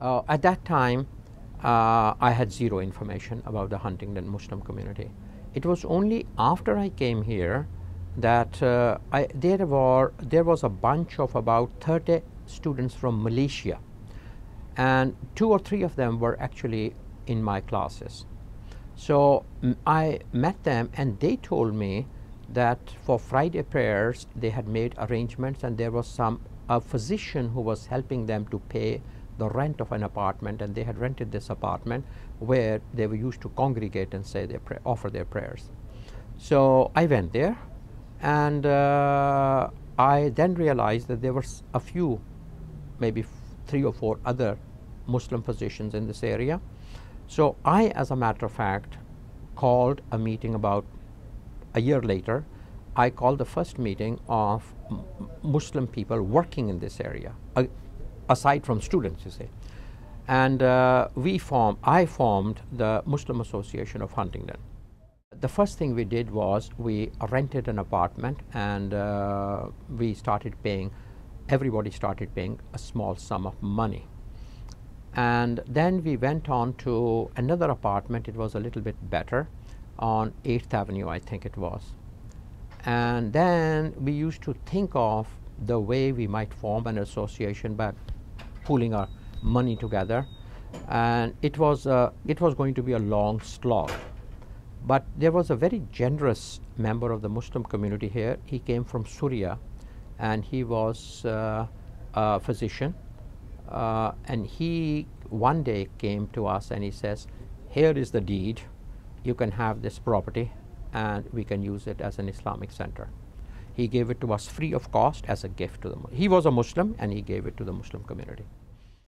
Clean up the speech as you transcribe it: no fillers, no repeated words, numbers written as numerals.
At that time, I had zero information about the Huntingdon Muslim community. It was only after I came here that there was a bunch of about 30 students from Malaysia, and 2 or 3 of them were actually in my classes. So I met them, and they told me that for Friday prayers they had made arrangements, and there was a physician who was helping them to pay the rent of an apartment, and they had rented this apartment where they were used to congregate and say offer their prayers. So I went there, and I then realized that there were a few, maybe 3 or 4 other Muslim physicians in this area. So I, as a matter of fact, called a meeting about a year later. I called the first meeting of Muslim people working in this area, aside from students, you see. And I formed the Muslim Association of Huntingdon. The first thing we did was we rented an apartment, and everybody started paying a small sum of money. And then we went on to another apartment. It was a little bit better on 8th Avenue, I think it was. And then we used to think of the way we might form an association by pooling our money together. And it was going to be a long slog. But there was a very generous member of the Muslim community here. He came from Syria, and he was a physician. And he one day came to us and he says, "Here is the deed. You can have this property, and we can use it as an Islamic center." He gave it to us free of cost as a gift to them. He was a Muslim, and he gave it to the Muslim community.